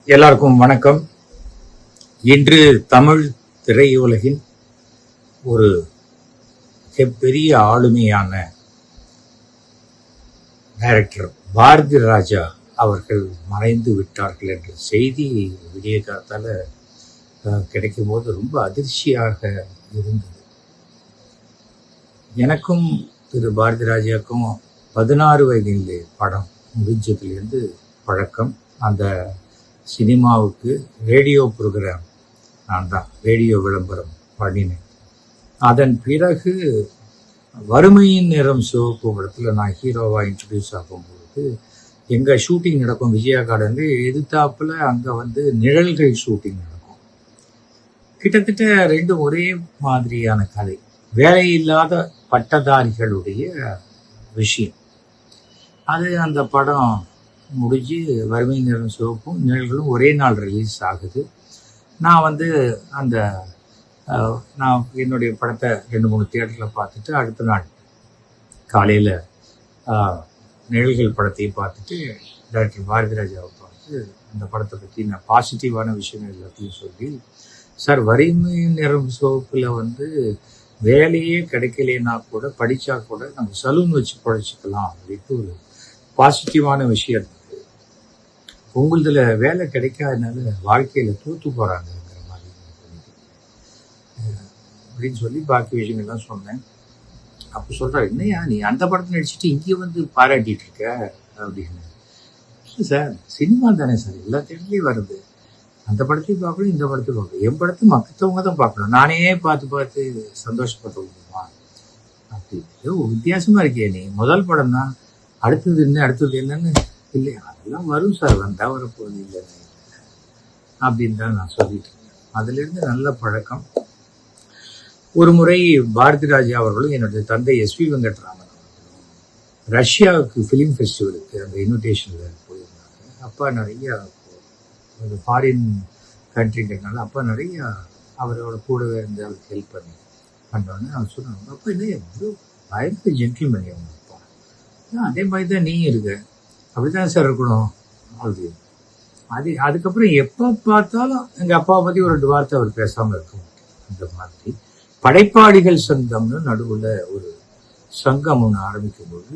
எல்லாருக்கும் வணக்கம். இன்று தமிழ் திரையுலகின் ஒரு மிகப்பெரிய ஆளுமையான டைரக்டர் பாரதி ராஜா அவர்கள் மறைந்து விட்டார்கள் என்ற செய்தி விடிய காத்தால கிடைக்கும் போது ரொம்ப அதிர்ச்சியாக இருந்தது. எனக்கும் திரு பாரதி ராஜாவுக்கும் 16 வயதில் படம் முடிஞ்சதுலேருந்து பழக்கம். அந்த சினிமாவுக்கு ரேடியோ ப்ரோக்ராம் நான் தான் ரேடியோ விளம்பரம் பண்ணினேன். அதன் பிறகு வறுமையின் நிறம் சிவப்பு படத்தில் நான் ஹீரோவாக இன்ட்ரடியூஸ் ஆகும்போது எங்கள் ஷூட்டிங் நடக்கும் விஜயா கார்டன் எதிர்த்தாப்பில் அங்கே நிழல்கள் ஷூட்டிங் நடக்கும். கிட்டத்தட்ட ரெண்டும் ஒரே மாதிரியான கதை, வேலையில்லாத பட்டதாரிகளுடைய விஷயம். அது அந்த படம் முடிஞ்சு வறுமை நிறம் சிவப்பும் நிழல்களும் ஒரே நாள் ரிலீஸ் ஆகுது. நான் அந்த நான் என்னுடைய படத்தை 2-3 தியேட்டரில் பார்த்துட்டு அடுத்த நாள் காலையில் நிழல்கள் படத்தையும் பார்த்துட்டு டைரக்டர் பாரதி ராஜாவை பார்த்து அந்த படத்தை பற்றி நான் பாசிட்டிவான விஷயங்கள் எல்லாத்தையும் சொல்லி, சார் வறுமை நிறம் சிவப்பில் வேலையே கிடைக்கலனா கூட படித்தா கூட நம்ம சலூன் வச்சு படைச்சிக்கலாம் அப்படின்ட்டு ஒரு பாசிட்டிவான விஷயம். உங்களதுல வேலை கிடைக்காதனால வாழ்க்கையில தூத்து போறாங்கிற மாதிரி அப்படின்னு சொல்லி பாக்கி விஷயங்கள்லாம் சொன்னேன். அப்போ சொல்ற, என்னையா நீ அந்த படத்தை நடிச்சுட்டு இங்கே பாராட்டிட்டு இருக்க அப்படின்னு. சார் சினிமா தானே சார், எல்லா தேட்டர்லையும் வருது, அந்த படத்தையும் பார்க்கணும் இந்த படத்தையும் பார்க்கணும், என் படத்தை மற்றவங்க தான் பார்க்கணும், நானே பார்த்து சந்தோஷப்பட முடியுமா அப்படின்னு. வித்தியாசமா இருக்கே, நீ முதல் படம் தான், அடுத்தது என்னன்னு இல்லையா, அதெல்லாம் வரும் சார், வந்தால் வரப்போகுது இல்லை அப்படின்னு தான் நான் சொல்லிட்டு இருக்கேன். அதுலேருந்து நல்ல பழக்கம். ஒரு முறை பாரதி ராஜா அவர்களும் என்னுடைய தந்தை எஸ்வி வெங்கட்ராமன் அவர்களும் ரஷ்யாவுக்கு ஃபிலிம் ஃபெஸ்டிவலுக்கு அந்த இன்விடேஷனில் போயிருந்தாங்க. அப்பா நிறையா ஃபாரின் கண்ட்ரிங்கிறதுனால அப்பா நிறையா அவரோட கூடவே இருந்து அவருக்கு ஹெல்ப் பண்ணோன்னு அவர் சொன்னாங்க, அப்பா இல்லை எவ்வளோ பயங்கர ஜென்டில்மேன் அவங்க அப்பா, அதே மாதிரி தான் நீயும் இருக்க, அப்படிதான் சார் இருக்கணும் அப்படின்னு. அதுக்கப்புறம் எப்போ பார்த்தாலும் எங்கள் அப்பாவை பற்றி ஒரு 2 வார்த்தை அவர் பேசாமல் இருக்க மாட்டார். அந்த மாதிரி படைப்பாளிகள் சங்கம்னு நடுவில் ஒரு சங்கம் ஒன்று ஆரம்பிக்கும்போது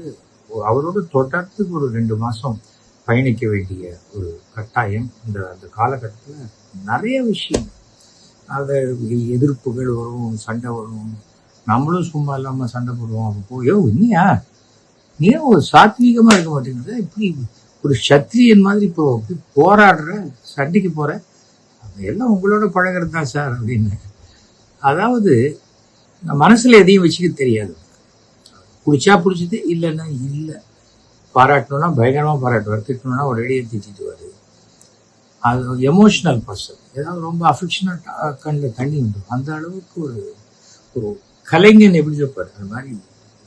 அவரோட தொடர்ந்து ஒரு 2 மாதம் பயணிக்க வேண்டிய ஒரு கட்டாயம். அந்த காலகட்டத்தில் நிறைய விஷயம், அதை எதிர்ப்புகள் வரும், சண்டை வரும், நம்மளும் சும்மா இல்லாமல் சண்டை போடுவோம். அப்போ போயோ இல்லையா நீ ஒரு சாத்வீகமாக இருக்க மாட்டேங்கிறத, இப்படி ஒரு சத்திரியன் மாதிரி இப்போ போராடுற, சண்டைக்கு போகிற, எல்லாம் உங்களோட பழகிறது தான் சார் அப்படின்னு. அதாவது மனசில் எதையும் வச்சுக்க தெரியாது, பிடிச்சா பிடிச்சது, இல்லைன்னா இல்லை. பாராட்டணும்னா பயங்கரமாக பாராட்டுவார், திட்டணும்னா ஒரு ரெடியை திட்டிட்டுவார். அது எமோஷ்னல் பர்சன், ஏதாவது ரொம்ப அஃபெக்ஷனாக கண்ணில் தண்ணி வந்துடும். அந்த அளவுக்கு ஒரு கலைஞன் எப்படி சொல்வார், அது மாதிரி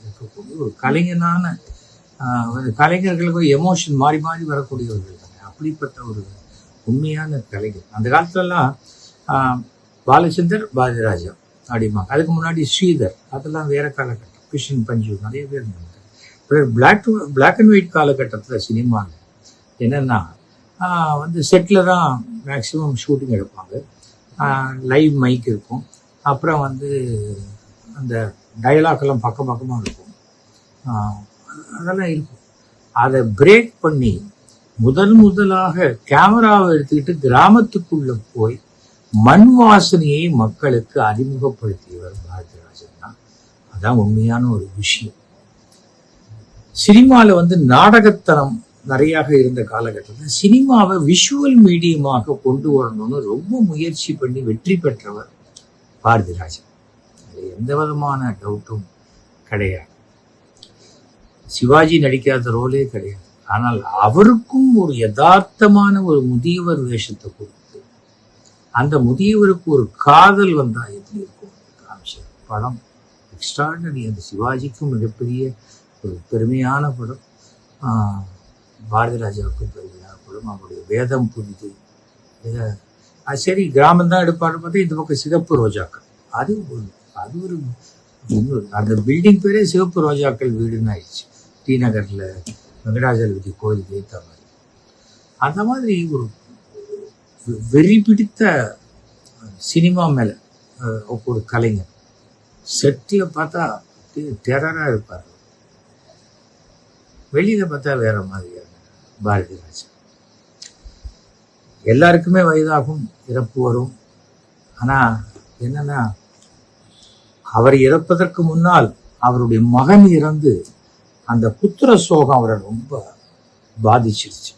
இருக்கக்கூடிய ஒரு கலைஞனான கலைஞர்களுக்கு எமோஷன் மாறி மாறி வரக்கூடியவர்கள் தானே, அப்படிப்பட்ட ஒரு உண்மையான கலைஞர். அந்த காலத்துலலாம் பாலச்சந்தர், பாரதி ராஜா அப்படிம்பாங்க. அதுக்கு முன்னாடி ஸ்ரீதர், அதெல்லாம் வேற காலகட்டம். கிருஷ்ணன் பஞ்சு நிறைய பேர் இருந்தாங்க. பிளாக் அண்ட் ஒயிட் காலகட்டத்தில் சினிமாவில் என்னென்னா செட்டில் தான் மேக்சிமம் ஷூட்டிங் எடுப்பாங்க. லைவ் மைக் இருக்கும், அப்புறம் அந்த டயலாக்லாம் பக்கமாக இருக்கும், அதெல்லாம் இருக்கும். அதை பிரேக் பண்ணி முதலாக கேமராவை எடுத்துக்கிட்டு கிராமத்துக்குள்ள போய் மண் வாசனையை மக்களுக்கு அறிமுகப்படுத்தியவர் பாரதி ராஜன் தான். அதான் உண்மையான ஒரு விஷயம். சினிமாவில் நாடகத்தனம் நிறையாக இருந்த காலகட்டத்தில் சினிமாவை விஷுவல் மீடியமாக கொண்டு வரணும்னு ரொம்ப முயற்சி பண்ணி வெற்றி பெற்றவர் பாரதி ராஜன். எந்த விதமான டவுட்டும் கிடையாது. சிவாஜி நடிக்காத ரோலே கிடையாது. ஆனால் அவருக்கும் ஒரு யதார்த்தமான ஒரு முதியவர் வேஷத்தை கொடுத்து அந்த முதியவருக்கு ஒரு காதல் வந்தா எப்படி இருக்கும் காமிச்சார். படம் எக்ஸ்ட்ராடனரி. அந்த சிவாஜிக்கும் மிகப்பெரிய ஒரு பெருமையான படம், பாரதி ராஜாவுக்கும் பெருமையான படம். அவருடைய வேதம் புரிது. அது சரி, கிராமம் தான் எடுப்பான்னு பார்த்தா இந்த பக்கம் சிகப்பு ரோஜாக்கள், அது ஒரு இன்னொரு அந்த பில்டிங் பேரே சிவப்பு ரோஜாக்கள் வீடுன்னு ஆயிடுச்சு. டி நகரில் வெங்கடாஜலபதி கோயிலுக்கு ஏற்ற மாதிரி. அந்த மாதிரி ஒரு வெறி பிடித்த சினிமா மேல ஒரு கலைஞர். செட்டில் பார்த்தா டெரரா இருப்பார், வெளியில பார்த்தா வேற மாதிரியான பாரதி ராஜா. எல்லாருக்குமே வயதாகும், இறப்பு வரும். ஆனா என்னன்னா, அவர் இறப்பதற்கு முன்னால் அவருடைய மகன் இறந்து அந்த புத்திர சோகம் அவரை ரொம்ப பாதிச்சிருச்சு.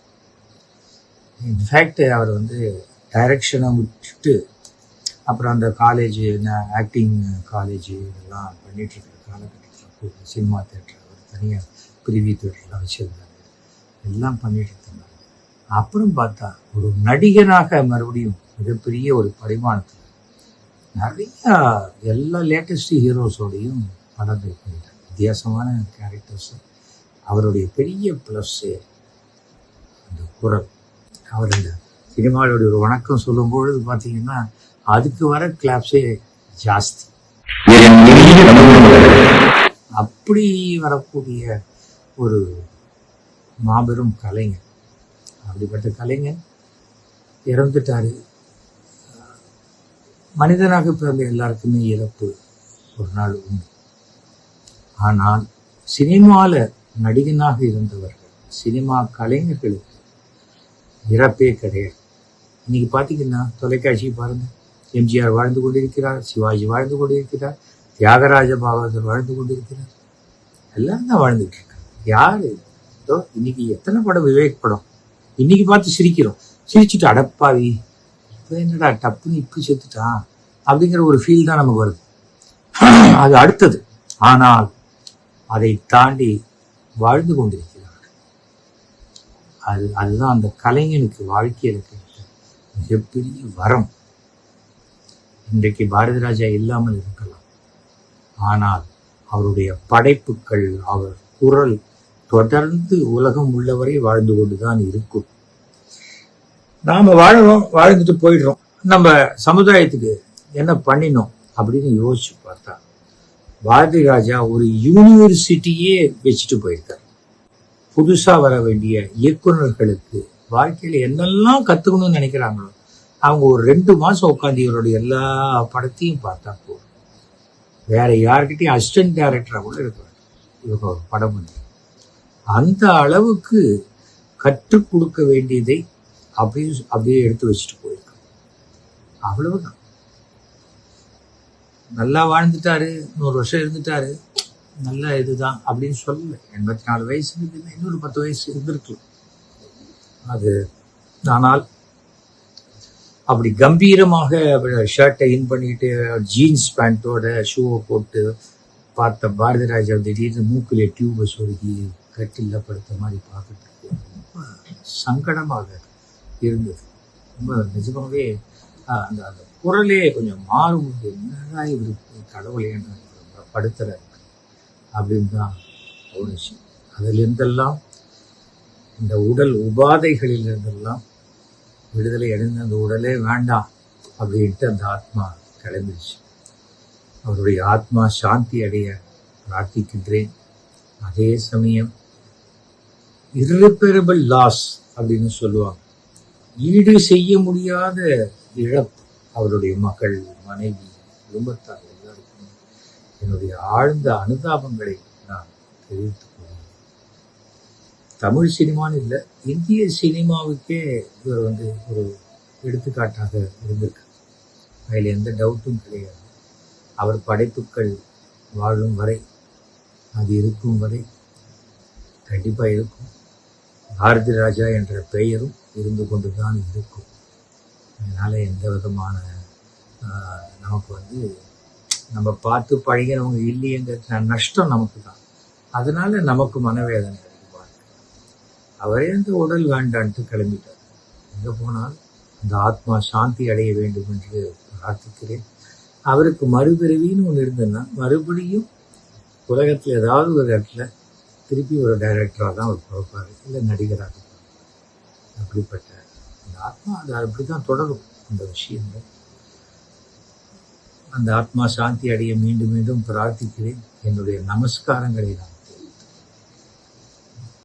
இன்ஃபேக்ட் அவர் டைரக்ஷனை விட்டுட்டு அப்புறம் அந்த காலேஜ், ஆக்டிங் காலேஜ் இதெல்லாம் பண்ணிட்டு இருக்கிற காலகட்டத்தில் சினிமா தேட்டர் அவர் தனியாக பிரிவி தேட்டர்லாம் வச்சிருந்தாரு, எல்லாம் பண்ணிட்டு இருந்தாங்க. அப்புறம் பார்த்தா ஒரு நடிகனாக மறுபடியும் மிகப்பெரிய ஒரு பரிமாணத்தில் நிறையா எல்லா லேட்டஸ்ட் ஹீரோஸோடையும் படங்கள் பண்ணிட்டார், வித்தியாசமான கேரக்டர்ஸ். அவருடைய பெரிய ப்ளஸ்ஸு அந்த குரல். அவர் இந்த சினிமாவுடைய ஒரு வணக்கம் சொல்லும்பொழுது பார்த்தீங்கன்னா அதுக்கு வர கிளாப்ஸே ஜாஸ்தி. அப்படி வரக்கூடிய ஒரு மாபெரும் கலைஞர். அப்படிப்பட்ட கலைஞர் இறந்துட்டாரு. மனிதனாக பிறந்த எல்லாருக்குமே இறப்பு ஒரு நாள் உண்டு. ஆனால் சினிமாவில் நடிகனாக இருந்தவர்கள், சினிமா கலைஞர்களுக்கு இறப்பே கிடையாது. இன்னைக்கு பார்த்தீங்கன்னா தொலைக்காட்சி பாருங்க, எம்ஜிஆர் வாழ்ந்து கொண்டிருக்கிறார், சிவாஜி வாழ்ந்து கொண்டிருக்கிறார், தியாகராஜ பாகவதர் வாழ்ந்து கொண்டிருக்கிறார், எல்லாம் தான் வாழ்ந்துட்டு இருக்காங்க. யாரு இன்னைக்கு எத்தனை படம், விவேக் படம் இன்னைக்கு பார்த்து சிரிக்கிறோம், சிரிச்சுட்டு அடப்பாவி இப்போ என்னடா டப்புன்னு இப்படி செத்துட்டான் அப்படிங்கிற ஒரு ஃபீல் தான் நமக்கு வருது. அது அடுத்தது. ஆனால் அதை தாண்டி வாழ்ந்து கொண்டிருக்கிறார்கள். அதுதான் அந்த கலைஞனுக்கு வாழ்க்கையில் கிடைத்த மிகப்பெரிய வரம். இன்றைக்கு பாரதி ராஜா இல்லாமல் இருக்கலாம், ஆனால் அவருடைய படைப்புகள், அவர் குரல் தொடர்ந்து உலகம் உள்ளவரை வாழ்ந்து கொண்டுதான் இருக்கும். நாம வாழறோம், வாழ்ந்துட்டு போயிடுறோம். நம்ம சமுதாயத்துக்கு என்ன பண்ணினோம் அப்படின்னு யோசிச்சு பார்த்தா பாரதி ராஜா ஒரு யூனிவர்சிட்டியே வச்சுட்டு போயிருக்காரு. புதுசா வர வேண்டிய இயக்குநர்களுக்கு வாழ்க்கையில என்னெல்லாம் கத்துக்கணும்னு நினைக்கிறாங்களோ அவங்க ஒரு 2 மாசம் உட்காந்து இவருடைய எல்லா படத்தையும் பார்த்தா போதும். வேற யார்கிட்டையும் அசிஸ்டன்ட் டைரக்டரா கூட இருக்கிறார் இவங்க ஒரு படம் பண்ணி. அந்த அளவுக்கு கற்றுக் கொடுக்க வேண்டியதை அப்படியே எடுத்து வச்சுட்டு போயிருக்காங்க. அவ்வளவுதான். நல்லா வாழ்ந்துட்டாரு, 100 வருஷம் இருந்துட்டாரு, நல்ல இதுதான் அப்படின்னு சொல்லல. 84 வயசு இருக்குன்னா இன்னொரு 10 வயசு இருந்திருக்கலாம் அது. ஆனால் அப்படி கம்பீரமாக ஷர்ட்டை இன் பண்ணிட்டு ஜீன்ஸ் பேண்ட்டோட ஷூவை போட்டு பார்த்த பாரதி ராஜா திடீர்னு மூக்கிலே டியூபை சொருகி கட்டில படுத்த மாதிரி பார்க்கறதுக்கு ரொம்ப சங்கடமாக இருந்தது. ரொம்ப நிஜமாவே அந்த அந்த குரலே கொஞ்சம் மாறும். என்னடா இவருக்கு கடவுளேன்னு படுத்துற அப்படின்னு தான் தோணுச்சு. அதிலிருந்தெல்லாம், இந்த உடல் உபாதைகளிலிருந்தெல்லாம் விடுதலை அடைந்த அந்த உடலே வேண்டாம் அப்படின்ட்டு அந்த ஆத்மா கிளம்பிடுச்சு. அவருடைய ஆத்மா சாந்தி அடைய பிரார்த்திக்கின்றேன். அதே சமயம் irreparable லாஸ் அப்படின்னு சொல்லுவாங்க, ஈடு செய்ய முடியாத இழப்பு. அவருடைய மகள், மனைவி, குடும்பத்தார் எல்லாருக்கும் என்னுடைய ஆழ்ந்த அனுதாபங்களை நான் தெரிவித்துக் கொள்கிறேன். தமிழ் சினிமான்னு இல்லை, இந்திய சினிமாவுக்கே இவர் ஒரு எடுத்துக்காட்டாக இருந்திருக்கு. அதில் எந்த டவுட்டும் கிடையாது. அவர் படைப்புகள் வாழும் வரை, அது இருக்கும் வரை கண்டிப்பாக இருக்கும். பாரதி ராஜா என்ற பெயரும் இருந்து கொண்டு தான் இருக்கும். அதனால் எந்த விதமான நமக்கு நம்ம பார்த்து பழகினவங்க இல்லையங்கிற நஷ்டம் நமக்கு தான். அதனால நமக்கு மனவேதனை அதிகமாக. அவரே அந்த உடல் வேண்டான்ட்டு கிளம்பிட்டார். எங்கே போனால் அந்த ஆத்மா சாந்தி அடைய வேண்டும் என்று பிரார்த்திக்கிறேன். அவருக்கு மறுபிறவின்னு ஒன்று இருந்ததுன்னா மறுபடியும் உலகத்தில் ஏதாவது ஒரு இடத்துல திருப்பி ஒரு டைரக்டராக தான் அவர் பிறப்பார், இல்லை நடிகராக. அப்படிப்பட்ட அந்த ஆத்மா அது அப்படி தான் தொடரும். அந்த விஷயங்கள், அந்த ஆத்மா சாந்தி அடைய மீண்டும் மீண்டும் பிரார்த்திக்கிறேன். என்னுடைய நமஸ்காரங்களை நான்